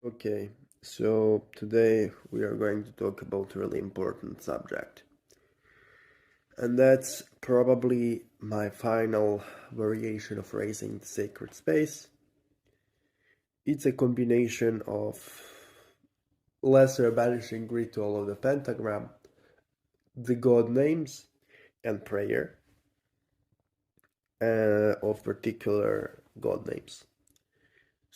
Okay, so today we are going to talk about a really important subject. And that's probably my final variation of raising the sacred space. It's a combination of lesser banishing ritual of the pentagram, the god names, and prayer of particular god names.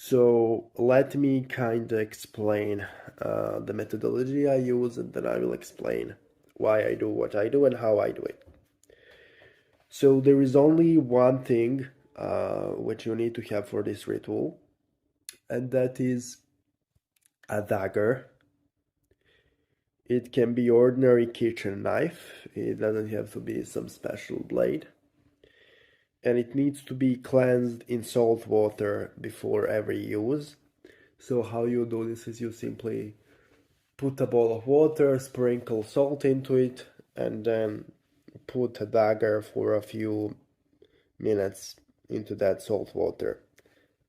So let me kind of explain the methodology I use, and then I will explain why I do what I do and how I do it. So there is only one thing which you need to have for this ritual, and that is a dagger. It can be ordinary kitchen knife. It doesn't have to be some special blade. And it needs to be cleansed in salt water before every use. So how you do this is you simply put a bowl of water, sprinkle salt into it, and then put a dagger for a few minutes into that salt water.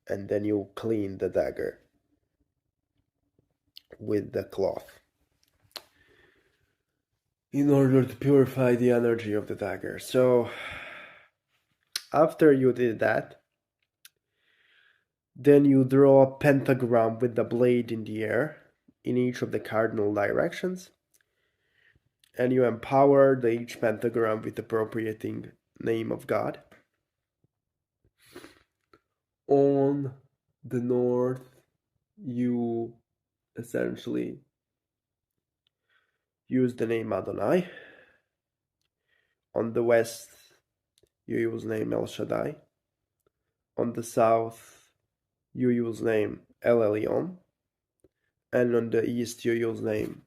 And then you clean the dagger with the cloth in order to purify the energy of the dagger. So after you did that, then you draw a pentagram with the blade in the air in each of the cardinal directions, and you empower each pentagram with appropriating name of God. On the north, you essentially use the name Adonai. On the west, you use name El Shaddai. On the south, you use name El Elyon. And on the east, you use name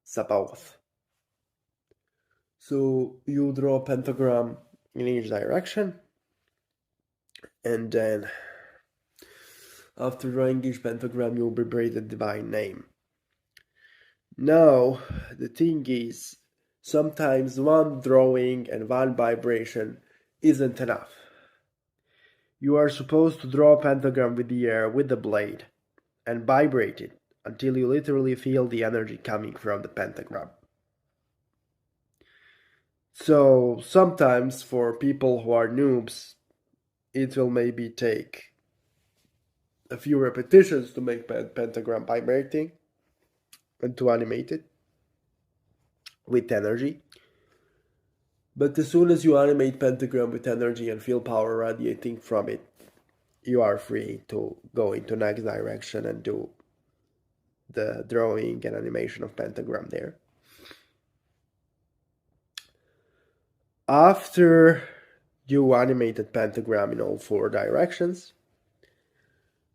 Sabaoth. So you draw a pentagram in each direction, and then after drawing each pentagram, you vibrate the divine name. Now, the thing is, sometimes one drawing and one vibration isn't enough. You are supposed to draw a pentagram with the air with the blade and vibrate it until you literally feel the energy coming from the pentagram. So sometimes for people who are noobs, it will maybe take a few repetitions to make pentagram vibrating and to animate it with energy. But as soon as you animate pentagram with energy and feel power radiating from it, you are free to go into next direction and do the drawing and animation of pentagram there. After you animated pentagram in all four directions,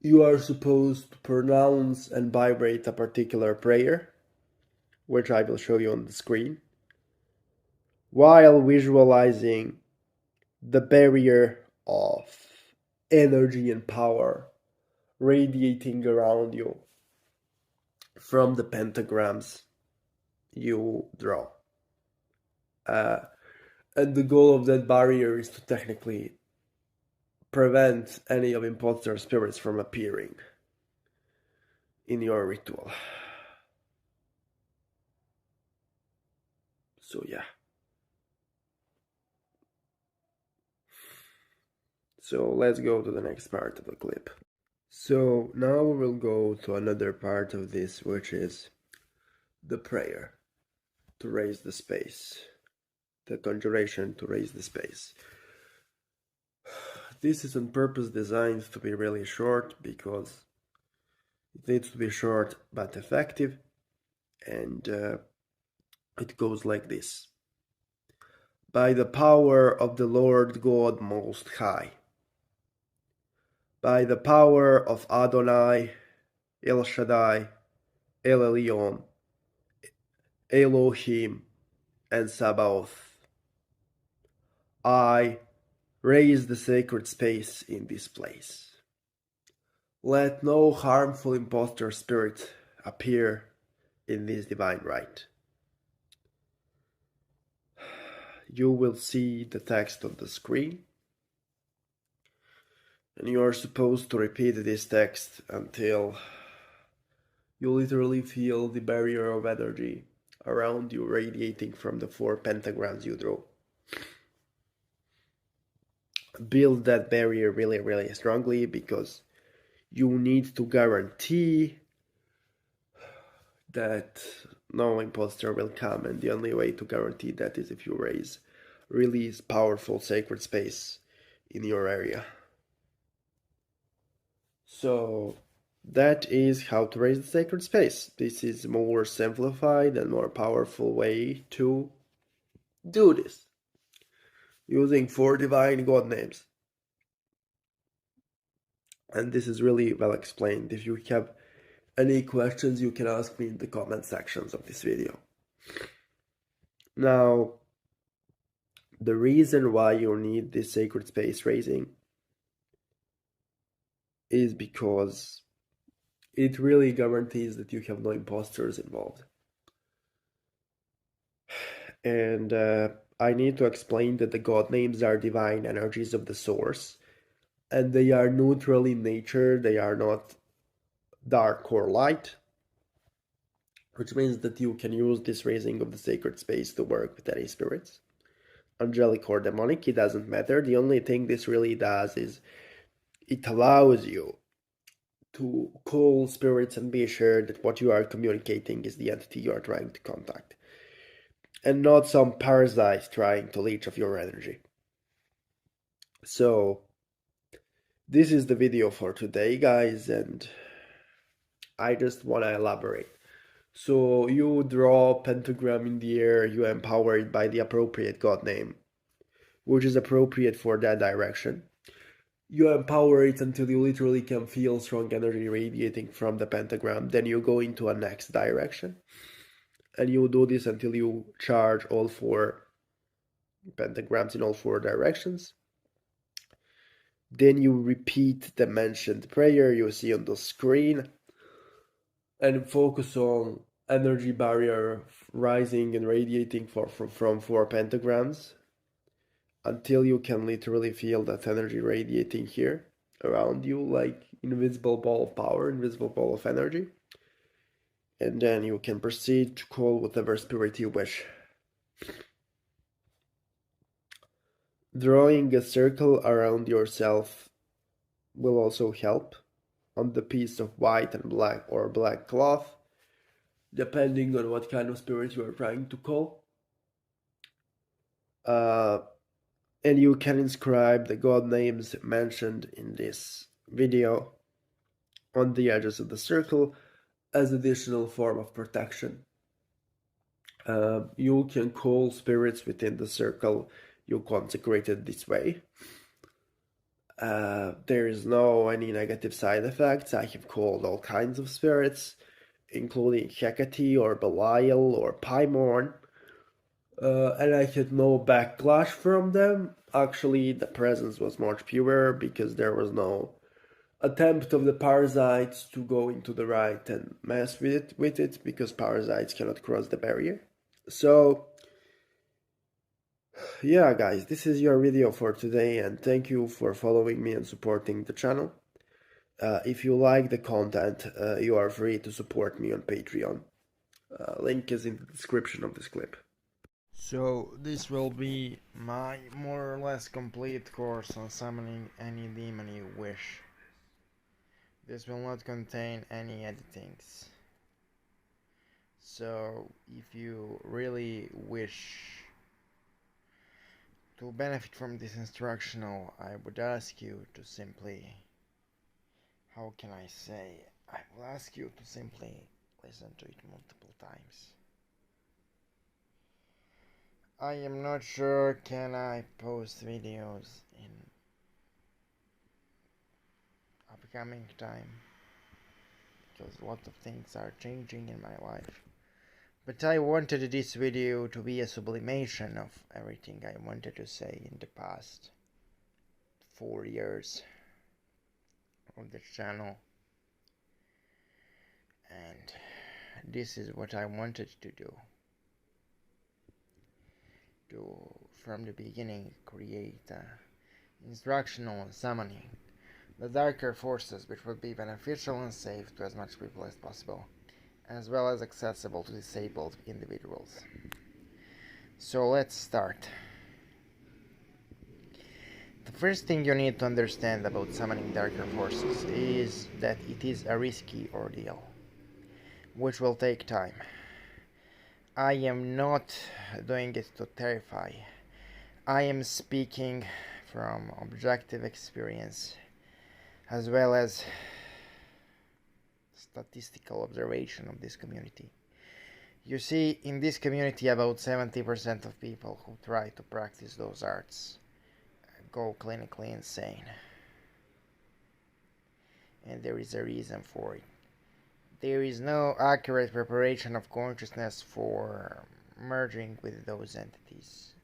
you are supposed to pronounce and vibrate a particular prayer, which I will show you on the screen, while visualizing the barrier of energy and power radiating around you from the pentagrams you draw. And the goal of that barrier is to technically prevent any of imposter spirits from appearing in your ritual. So yeah. So let's go to the next part of the clip. So now we will go to another part of this, which is the prayer to raise the space, the conjuration to raise the space. This is on purpose designed to be really short because it needs to be short but effective, and it goes like this. By the power of the Lord God Most High, by the power of Adonai, El Shaddai, El Elyon, Elohim, and Sabaoth, I raise the sacred space in this place. Let no harmful impostor spirit appear in this divine rite. You will see the text on the screen, and you are supposed to repeat this text until You literally feel the barrier of energy around you radiating from the 4 pentagrams you draw. Build that barrier really, really strongly, because you need to guarantee that no imposter will come, and the only way to guarantee that is if you raise really powerful sacred space in your area. So that is how to raise the sacred space. This is more simplified and more powerful way to do this, using 4 divine god names. And this is really well explained. If you have any questions, you can ask me in the comment sections of this video. Now, the reason why you need this sacred space raising is because it really guarantees that you have no imposters involved. And I need to explain that the god names are divine energies of the source, and they are neutral in nature. They are not dark or light, which means that you can use this raising of the sacred space to work with any spirits, angelic or demonic. It doesn't matter. The only thing this really does is it allows you to call spirits and be sure that what you are communicating is the entity you are trying to contact, and not some parasite trying to leech of your energy. So this is the video for today, guys, and I just want to elaborate. So you draw a pentagram in the air, you empower it by the appropriate god name, which is appropriate for that direction. You empower it until you literally can feel strong energy radiating from the pentagram. Then you go into a next direction, and you do this until you charge all 4 pentagrams in all 4 directions. Then you repeat the mentioned prayer you see on the screen and focus on energy barrier rising and radiating from 4 pentagrams until you can literally feel that energy radiating here around you, like invisible ball of power, invisible ball of energy. And then you can proceed to call whatever spirit you wish. Drawing a circle around yourself will also help on the piece of white and black or black cloth, depending on what kind of spirit you are trying to call. And you can inscribe the god names mentioned in this video on the edges of the circle as additional form of protection. You can call spirits within the circle you consecrated this way. There is no any negative side effects. I have called all kinds of spirits, including Hecate or Belial or Paimon, and I had no backlash from them. Actually, the presence was much purer because there was no attempt of the parasites to go into the right and mess with it because parasites cannot cross the barrier. So yeah, guys, this is your video for today, and thank you for following me and supporting the channel. If you like the content, you are free to support me on Patreon. Link is in the description of this clip. So this will be my more or less complete course on summoning any demon you wish. This will not contain any editings. So if you really wish to benefit from this instructional, I would ask you to simply, how can I say, I will ask you to simply listen to it multiple times. I am not sure can I post videos in upcoming time because a lot of things are changing in my life. But I wanted this video to be a sublimation of everything I wanted to say in the past 4 years of this channel. And this is what I wanted to do. To, from the beginning, create instructional summoning the darker forces which would be beneficial and safe to as much people as possible. as well as accessible to disabled individuals. So let's start. The first thing you need to understand about summoning darker forces is that it is a risky ordeal, which will take time. I am not doing it to terrify. I am speaking from objective experience as well as statistical observation of this community. You see, in this community, about 70% of people who try to practice those arts go clinically insane. And there is a reason for it. There is no accurate preparation of consciousness for merging with those entities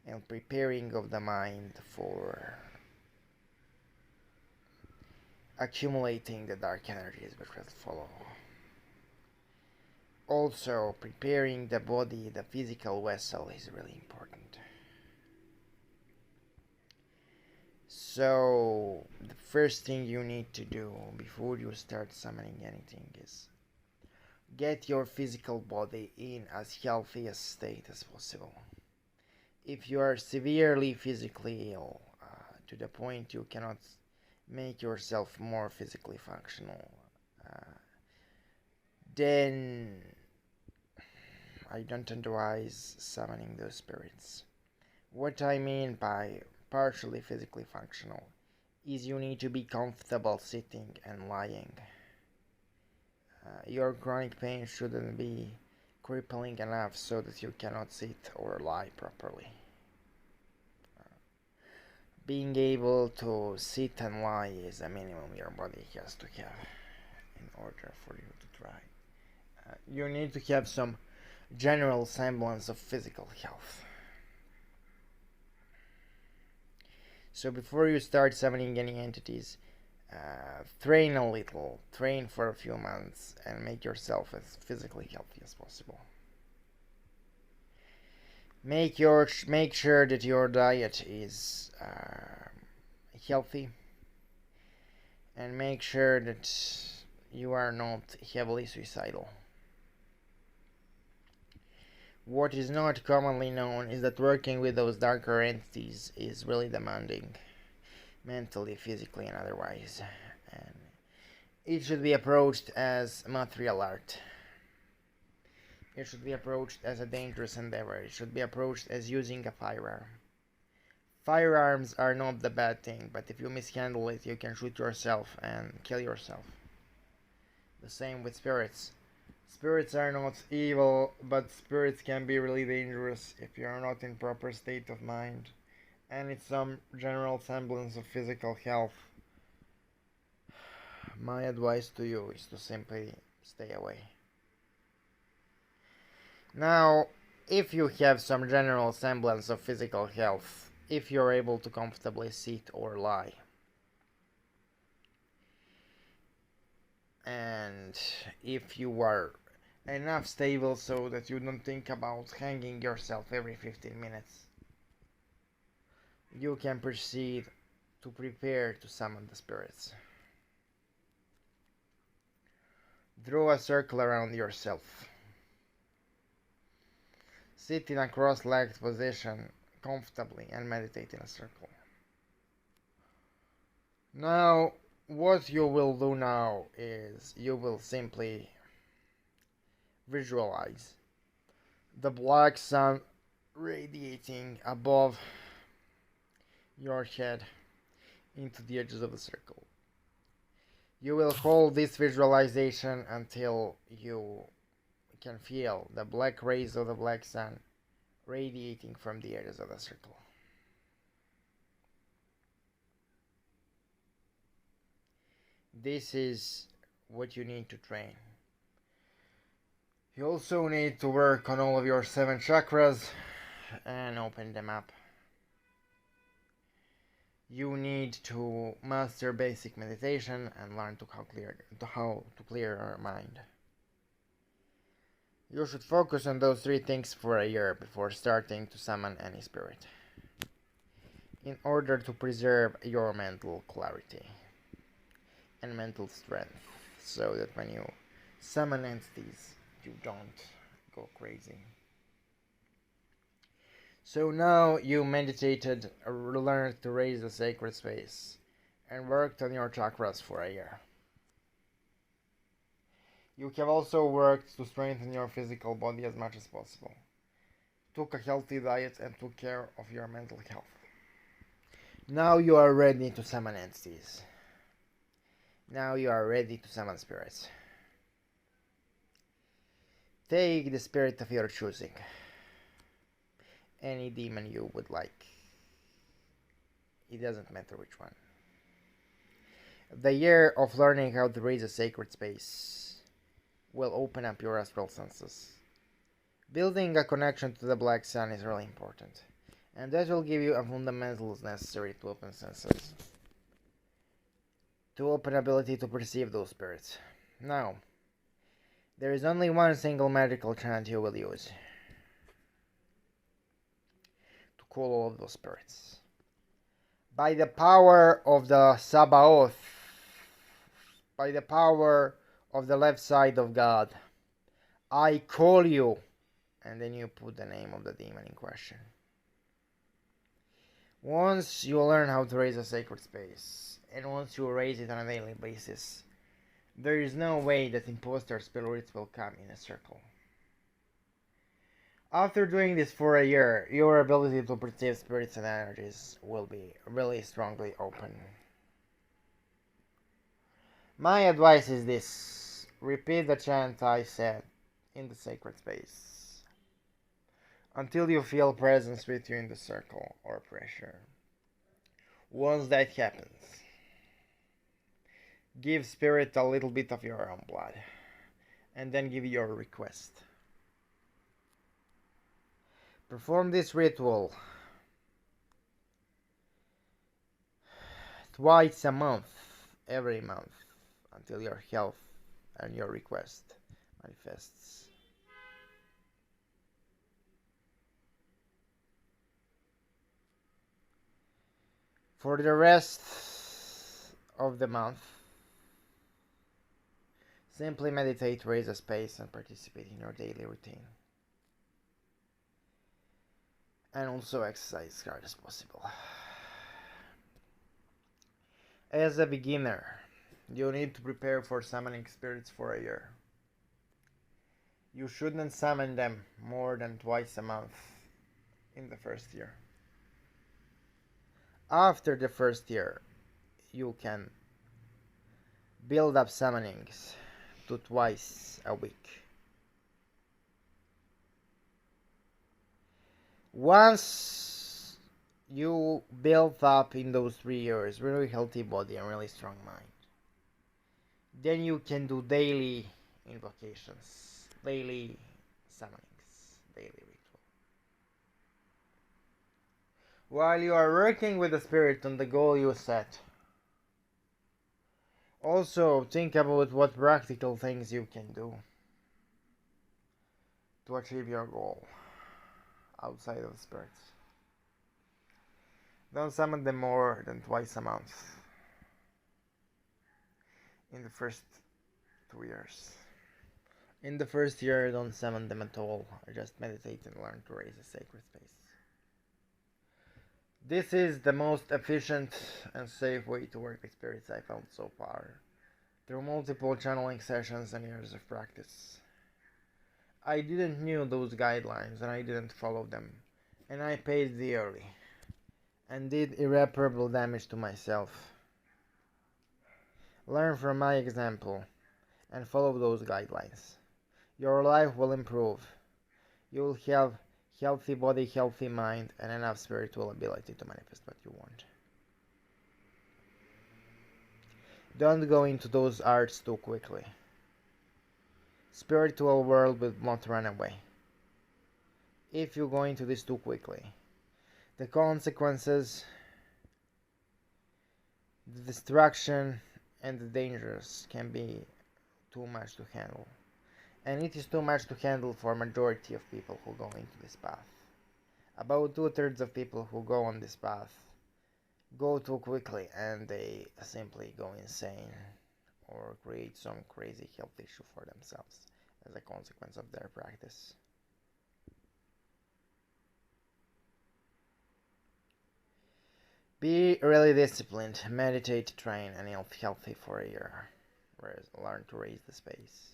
and preparing of the mind for accumulating the dark energies which will follow. Also, preparing the body, the physical vessel, is really important. So, the first thing you need to do before you start summoning anything is get your physical body in as healthy a state as possible. If you are severely physically ill, to the point you cannot make yourself more physically functional, then I don't advise summoning those spirits. What I mean by partially physically functional is you need to be comfortable sitting and lying. Your chronic pain shouldn't be crippling enough so that you cannot sit or lie properly. Being able to sit and lie is a minimum your body has to have in order for you to try. You need to have some general semblance of physical health. So before you start summoning any entities, train a little, train for a few months, and make yourself as physically healthy as possible. Make sure that your diet is healthy, and make sure that you are not heavily suicidal. What is not commonly known is that working with those darker entities is really demanding, mentally, physically, and otherwise. And it should be approached as material art. It should be approached as a dangerous endeavor. It should be approached as using a firearm. Firearms are not the bad thing, but if you mishandle it, you can shoot yourself and kill yourself. The same with spirits. Spirits are not evil, but spirits can be really dangerous if you are not in proper state of mind and it's some general semblance of physical health. My advice to you is to simply stay away. Now, if you have some general semblance of physical health, if you're able to comfortably sit or lie, and if you are enough stable so that you don't think about hanging yourself every 15 minutes, you can proceed to prepare to summon the spirits. Draw a circle around yourself. Sit in a cross-legged position comfortably and meditate in a circle. Now, what you will do now is you will simply visualize the black sun radiating above your head into the edges of the circle. You will hold this visualization until you can feel the black rays of the black sun radiating from the edges of the circle. This is what you need to train. You also need to work on all of your 7 chakras and open them up. You need to master basic meditation and learn how to clear your mind. You should focus on those 3 things for a year before starting to summon any spirit, in order to preserve your mental clarity and mental strength. so that when you summon entities, you don't go crazy. So now you meditated, learned to raise the sacred space, and worked on your chakras for a year. You have also worked to strengthen your physical body as much as possible, took a healthy diet, and took care of your mental health. Now you are ready to summon entities. Now you are ready to summon spirits. Take the spirit of your choosing. Any demon you would like. It doesn't matter which one. The year of learning how to raise a sacred space will open up your astral senses. Building a connection to the Black Sun is really important, and that will give you a fundamentals necessary to open senses, to open ability to perceive those spirits. Now, there is only one single magical chant you will use to call all of those spirits. By the power of the Sabaoth, by the power of the left side of God, I call you, and then you put the name of the demon in question. Once you learn how to raise a sacred space, and once you raise it on a daily basis, there is no way that imposter spirits will come in a circle. After doing this for a year, your ability to perceive spirits and energies will be really strongly open. My advice is this: repeat the chant I said in the sacred space until you feel presence with you in the circle or pressure. Once that happens, give spirit a little bit of your own blood, and then give your request. Perform this ritual twice a month, every month, until your health and your request manifests. For the rest of the month, simply meditate, raise a space, and participate in your daily routine. And also exercise as hard as possible. As a beginner, you need to prepare for summoning spirits for a year. You shouldn't summon them more than twice a month in the first year. After the first year, you can build up summonings to twice a week. Once you build up in those 3 years really healthy body and really strong mind, then you can do daily invocations, daily summonings, daily ritual. While you are working with the spirit on the goal you set, also think about what practical things you can do to achieve your goal outside of the spirits. Don't summon them more than twice a month in the first 2 years. In the first year, don't summon them at all. Just meditate and learn to raise a sacred space. This is the most efficient and safe way to work with spirits I found so far, through multiple channeling sessions and years of practice. I didn't know those guidelines and I didn't follow them, and I paid dearly and did irreparable damage to myself. Learn from my example and follow those guidelines. Your life will improve. You will have healthy body, healthy mind, and enough spiritual ability to manifest what you want. Don't go into those arts too quickly. Spiritual world will not run away. If you go into this too quickly, the consequences, the destruction, and the dangers can be too much to handle. And it is too much to handle for a majority of people who go into this path. About 2/3 of people who go on this path go too quickly and they simply go insane or create some crazy health issue for themselves as a consequence of their practice. Be really disciplined, meditate, train, and eat healthy for a year. Learn to raise the space.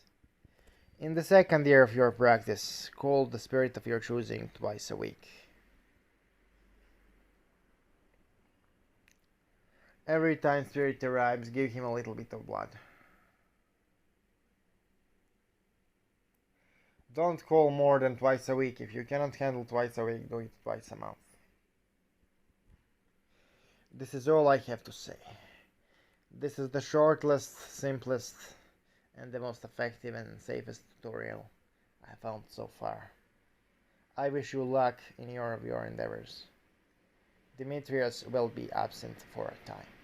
In the second year of your practice, call the spirit of your choosing twice a week. Every time spirit arrives, give him a little bit of blood. Don't call more than twice a week. If you cannot handle twice a week, do it twice a month. This is all I have to say. This is the shortest, simplest, and the most effective and safest tutorial I found so far. I wish you luck in your endeavors. Demetrius will be absent for a time.